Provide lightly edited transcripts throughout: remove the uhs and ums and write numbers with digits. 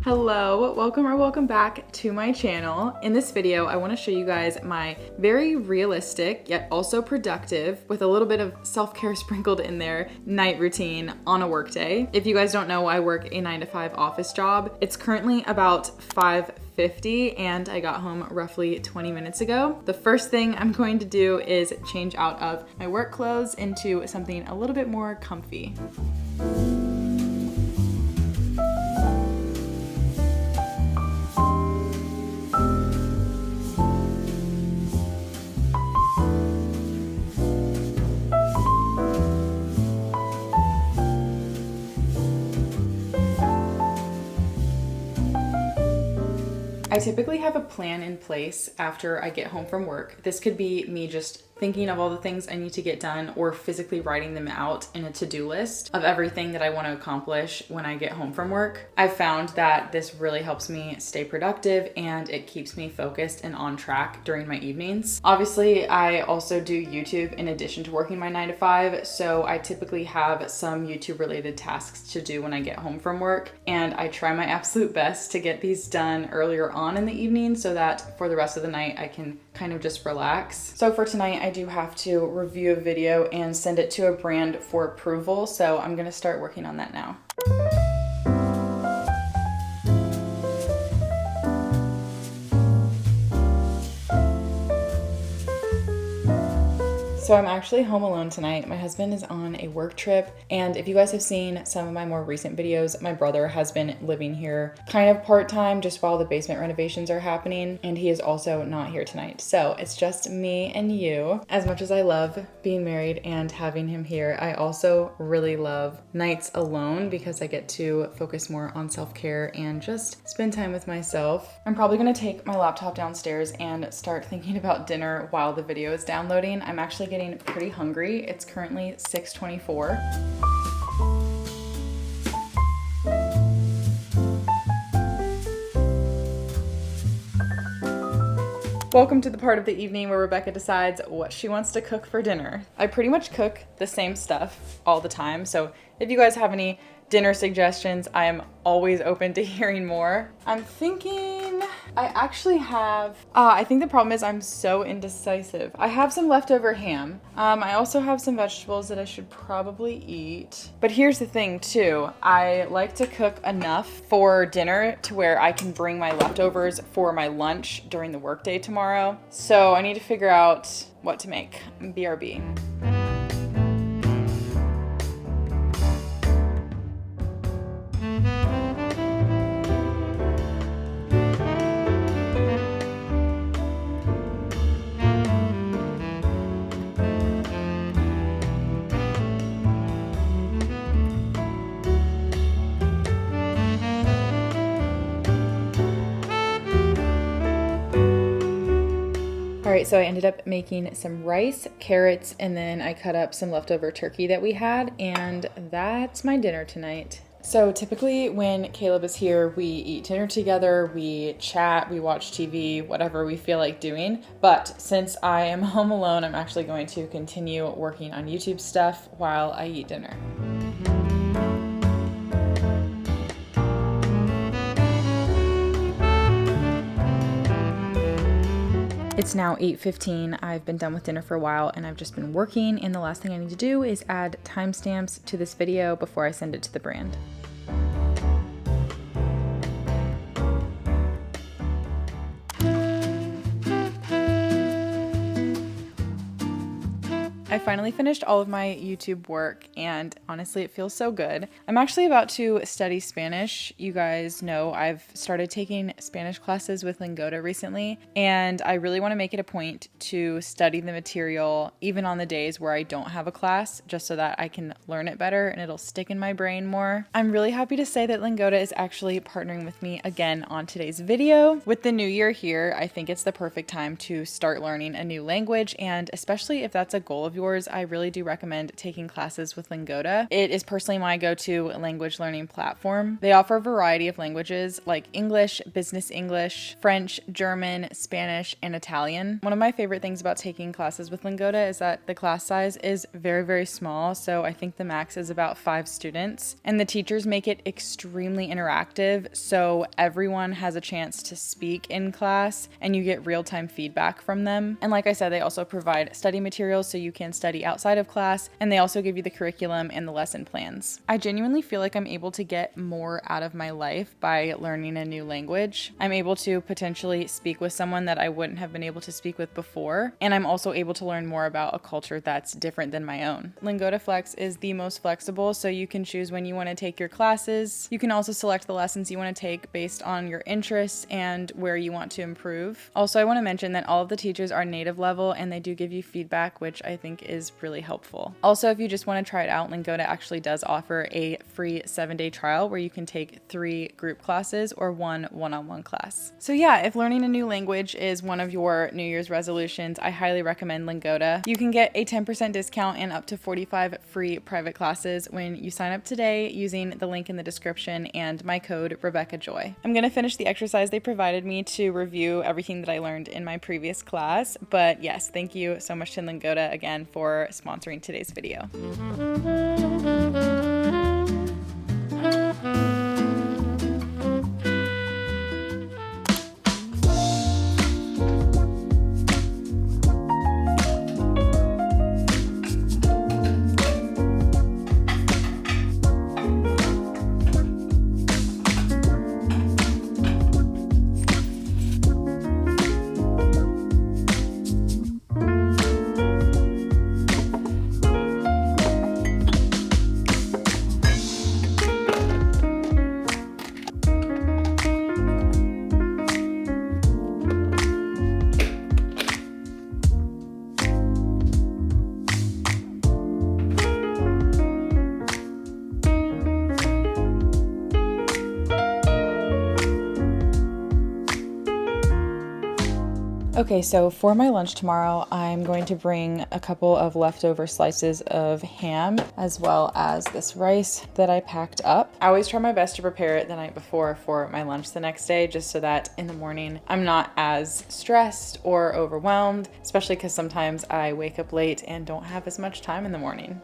Hello, welcome back to my channel. In this video, I want to show you guys my very realistic yet also productive, with a little bit of self-care sprinkled in there, night routine on a work day. If you guys don't know, I work a 9-to-5 office job. It's currently about 5:50 and I got home roughly 20 minutes ago. The first thing I'm going to do is change out of my work clothes into something a little bit more comfy. I typically have a plan in place after I get home from work. This could be me just thinking of all the things I need to get done, or physically writing them out in a to-do list of everything that I want to accomplish when I get home from work. I've found that this really helps me stay productive and it keeps me focused and on track during my evenings. Obviously, I also do YouTube in addition to working my 9-to-5, so I typically have some YouTube related tasks to do when I get home from work, and I try my absolute best to get these done earlier on in the evening so that for the rest of the night I can kind of just relax. So for tonight, I do have to review a video and send it to a brand for approval, so I'm gonna start working on that now. So I'm actually home alone tonight. My husband is on a work trip, and if you guys have seen some of my more recent videos, my brother has been living here kind of part-time just while the basement renovations are happening, and he is also not here tonight. So it's just me and you. As much as I love being married and having him here, I also really love nights alone because I get to focus more on self-care and just spend time with myself. I'm probably gonna take my laptop downstairs and start thinking about dinner while the video is downloading. I'm actually getting pretty hungry. It's currently 6:24. Welcome to the part of the evening where Rebecca decides what she wants to cook for dinner. I pretty much cook the same stuff all the time, so if you guys have any dinner suggestions, I am always open to hearing more. I'm thinking I actually have, I think the problem is I'm so indecisive. I have some leftover ham. I also have some vegetables that I should probably eat. But here's the thing too, I like to cook enough for dinner to where I can bring my leftovers for my lunch during the workday tomorrow. So I need to figure out what to make. BRB. All right, so I ended up making some rice, carrots, and then I cut up some leftover turkey that we had, and that's my dinner tonight. So typically when Caleb is here, we eat dinner together, we chat, we watch TV, whatever we feel like doing. But since I am home alone, I'm actually going to continue working on YouTube stuff while I eat dinner. It's now 8:15. I've been done with dinner for a while and I've just been working, and the last thing I need to do is add timestamps to this video before I send it to the brand. I finally finished all of my YouTube work, and honestly it feels so good. I'm actually about to study Spanish. You guys know I've started taking Spanish classes with Lingoda recently, and I really want to make it a point to study the material even on the days where I don't have a class, just so that I can learn it better and it'll stick in my brain more. I'm really happy to say that Lingoda is actually partnering with me again on today's video. With the new year here, I think it's the perfect time to start learning a new language, and especially if that's a goal of yours, yours, I really do recommend taking classes with Lingoda. It is personally my go-to language learning platform. They offer a variety of languages like English, business English, French, German, Spanish, and Italian. One of my favorite things about taking classes with Lingoda is that the class size is very, very small. So I think the max is about 5 students, and the teachers make it extremely interactive. So everyone has a chance to speak in class and you get real-time feedback from them. And like I said, they also provide study materials so you can study outside of class, and they also give you the curriculum and the lesson plans. I genuinely feel like I'm able to get more out of my life by learning a new language. I'm able to potentially speak with someone that I wouldn't have been able to speak with before, and I'm also able to learn more about a culture that's different than my own. Lingoda Flex is the most flexible, so you can choose when you want to take your classes. You can also select the lessons you want to take based on your interests and where you want to improve. Also, I want to mention that all of the teachers are native level and they do give you feedback, which I think is really helpful. Also, if you just want to try it out, Lingoda actually does offer a free 7-day trial where you can take 3 group classes or 1 one-on-one class. So yeah, if learning a new language is one of your New Year's resolutions, I highly recommend Lingoda. You can get a 10% discount and up to 45 free private classes when you sign up today using the link in the description and my code RebeccaJoy. I'm going to finish the exercise they provided me to review everything that I learned in my previous class, but yes, thank you so much to Lingoda again for sponsoring today's video. Okay, so for my lunch tomorrow, I'm going to bring a couple of leftover slices of ham as well as this rice that I packed up. I always try my best to prepare it the night before for my lunch the next day, just so that in the morning I'm not as stressed or overwhelmed, especially because sometimes I wake up late and don't have as much time in the morning.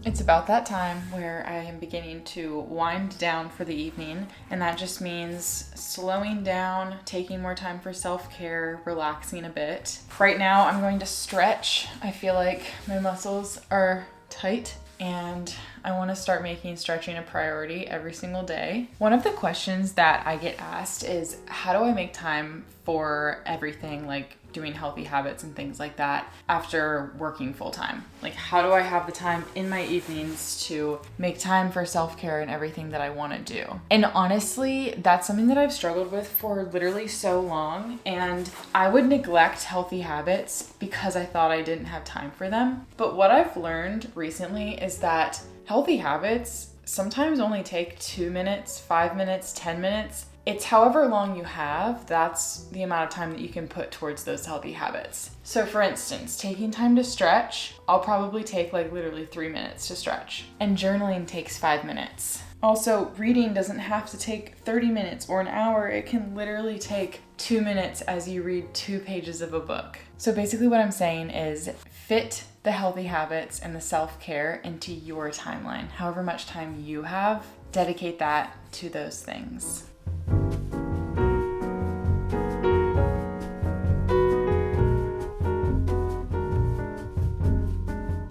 It's about that time where I am beginning to wind down for the evening, and that just means slowing down, taking more time for self-care, relaxing a bit. Right now I'm going to stretch. I feel like my muscles are tight and I want to start making stretching a priority every single day. One of the questions that I get asked is, how do I make time for everything, like doing healthy habits and things like that after working full time? Like, how do I have the time in my evenings to make time for self-care and everything that I want to do? And honestly, that's something that I've struggled with for literally so long, and I would neglect healthy habits because I thought I didn't have time for them. But what I've learned recently is that healthy habits sometimes only take 2 minutes, 5 minutes, 10 minutes. It's however long you have, that's the amount of time that you can put towards those healthy habits. So for instance, taking time to stretch, I'll probably take like literally 3 minutes to stretch. And journaling takes 5 minutes. Also, reading doesn't have to take 30 minutes or an hour. It can literally take 2 minutes as you read 2 pages of a book. So basically what I'm saying is fit the healthy habits and the self-care into your timeline. However much time you have, dedicate that to those things.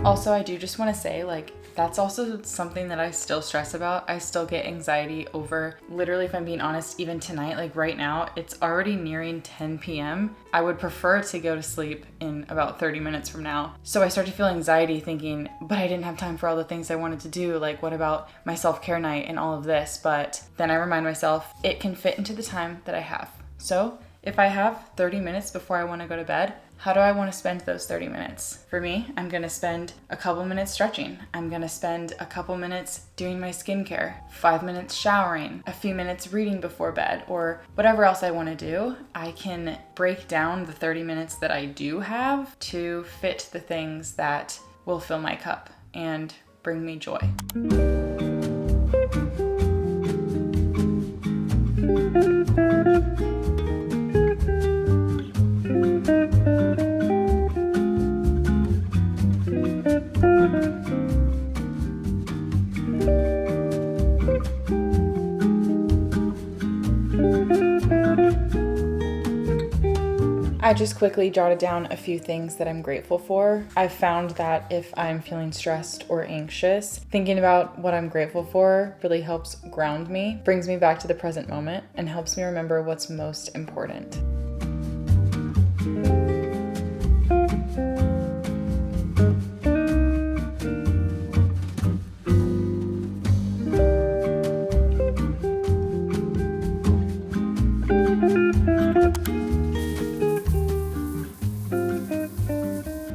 Also, I do just want to say, like, that's also something that I still stress about. I still get anxiety over, literally, if I'm being honest, even tonight, like right now, it's already nearing 10 p.m. I would prefer to go to sleep in about 30 minutes from now. So I start to feel anxiety thinking, but I didn't have time for all the things I wanted to do. Like, what about my self-care night and all of this? But then I remind myself it can fit into the time that I have. So if I have 30 minutes before I want to go to bed, How do I want to spend those 30 minutes? For me, I'm going to spend a couple minutes stretching. I'm going to spend a couple minutes doing my skincare, 5 minutes showering, a few minutes reading before bed, or whatever else I want to do. I can break down the 30 minutes that I do have to fit the things that will fill my cup and bring me joy. I just quickly jotted down a few things that I'm grateful for. I've found that if I'm feeling stressed or anxious, thinking about what I'm grateful for really helps ground me, brings me back to the present moment, and helps me remember what's most important.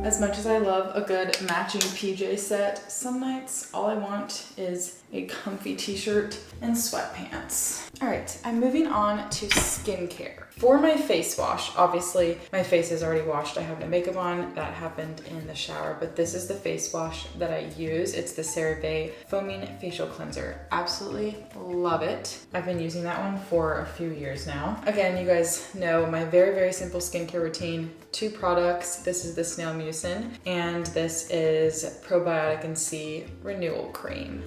As much as I love a good matching PJ set, some nights all I want is a comfy t-shirt and sweatpants. All right, I'm moving on to skincare. For my face wash, obviously my face is already washed. I have no makeup on. That happened in the shower, but this is the face wash that I use. It's the CeraVe Foaming Facial Cleanser. Absolutely love it. I've been using that one for a few years now. Again, you guys know my very, very simple skincare routine. 2 products. This is the Snail Mucin, and this is Probiotic and C Renewal Cream.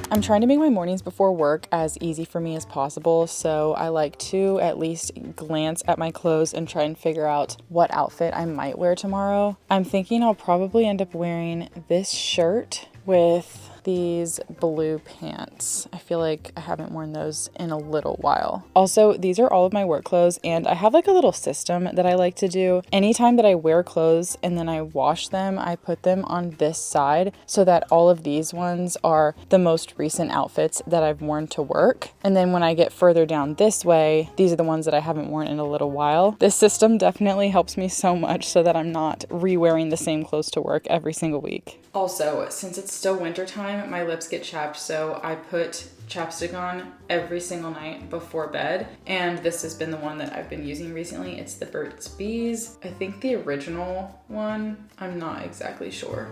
I'm trying to make my mornings before work as easy for me as possible, so I like to at least glance at my clothes and try and figure out what outfit I might wear tomorrow. I'm thinking I'll probably end up wearing this shirt with these blue pants. I feel like I haven't worn those in a little while. Also, these are all of my work clothes, and I have like a little system that I like to do. Anytime that I wear clothes and then I wash them, I put them on this side so that all of these ones are the most recent outfits that I've worn to work. And then when I get further down this way, these are the ones that I haven't worn in a little while. This system definitely helps me so much so that I'm not re-wearing the same clothes to work every single week. Also, since it's still winter time, my lips get chapped, so I put chapstick on every single night before bed, and this has been the one that I've been using recently. It's the Burt's Bees. I think the original one, I'm not exactly sure.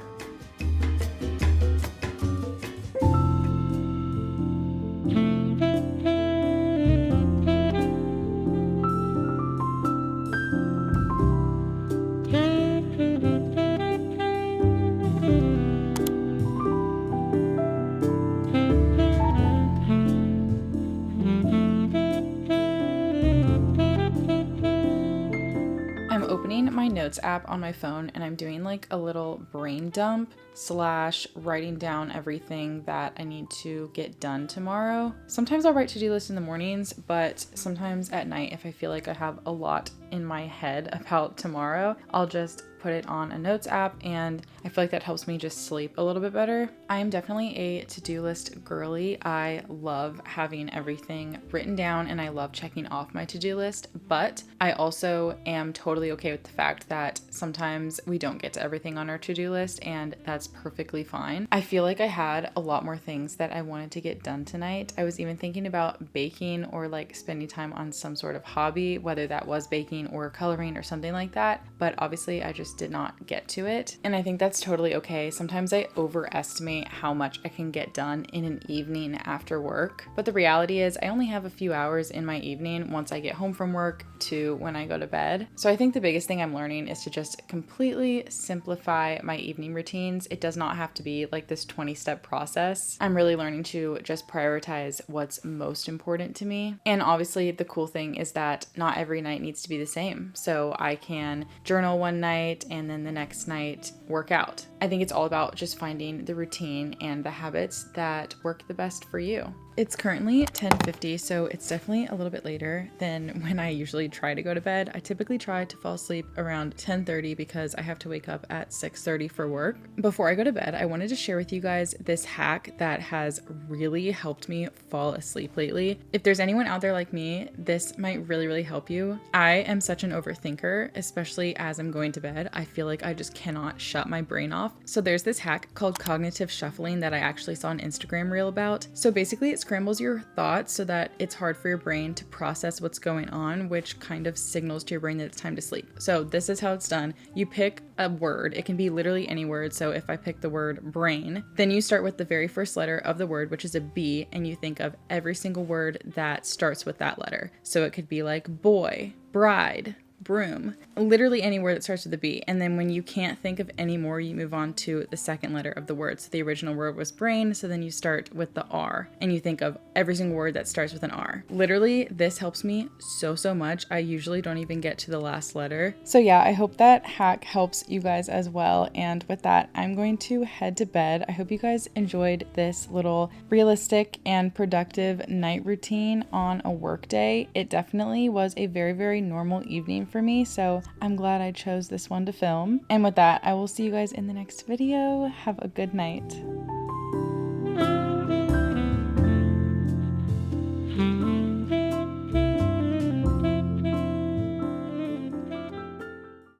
My notes app on my phone, and I'm doing like a little brain dump / writing down everything that I need to get done tomorrow. Sometimes I'll write to-do lists in the mornings, but sometimes at night, if I feel like I have a lot in my head about tomorrow, I'll just put it on a notes app, and I feel like that helps me just sleep a little bit better. I am definitely a to-do list girly. I love having everything written down, and I love checking off my to-do list, but I also am totally okay with the fact that sometimes we don't get to everything on our to-do list, and that's perfectly fine. I feel like I had a lot more things that I wanted to get done tonight. I was even thinking about baking or like spending time on some sort of hobby, whether that was baking or coloring or something like that, but obviously I just did not get to it, and I think that's totally okay. Sometimes I overestimate how much I can get done in an evening after work, but the reality is I only have a few hours in my evening once I get home from work to when I go to bed. So I think the biggest thing I'm learning is to just completely simplify my evening routines. It does not have to be like this 20-step process. I'm really learning to just prioritize what's most important to me. And obviously the cool thing is that not every night needs to be the same. So I can journal one night night and then the next night work out. I think it's all about just finding the routine and the habits that work the best for you. It's currently 10:50, so it's definitely a little bit later than when I usually try to go to bed. I typically try to fall asleep around 10:30 because I have to wake up at 6:30 for work. Before I go to bed, I wanted to share with you guys this hack that has really helped me fall asleep lately. If there's anyone out there like me, this might really help you. I am such an overthinker, especially as I'm going to bed. I feel like I just cannot shut my brain off. So there's this hack called cognitive shuffling that I actually saw an Instagram reel about. So basically it scrambles your thoughts so that it's hard for your brain to process what's going on, which kind of signals to your brain that it's time to sleep. So this is how it's done. You pick a word. It can be literally any word. So if I pick the word brain, then you start with the very first letter of the word, which is a B, and you think of every single word that starts with that letter. So it could be like boy, bride, broom, literally any word that starts with a B. And then when you can't think of any more, you move on to the second letter of the word. So the original word was brain, so then you start with the R and you think of every single word that starts with an R. Literally, this helps me so much. I usually don't even get to the last letter. So yeah, I hope that hack helps you guys as well. And with that, I'm going to head to bed. I hope you guys enjoyed this little realistic and productive night routine on a work day. It definitely was a very normal evening for me, so I'm glad I chose this one to film. And with that, I will see you guys in the next video. Have a good night.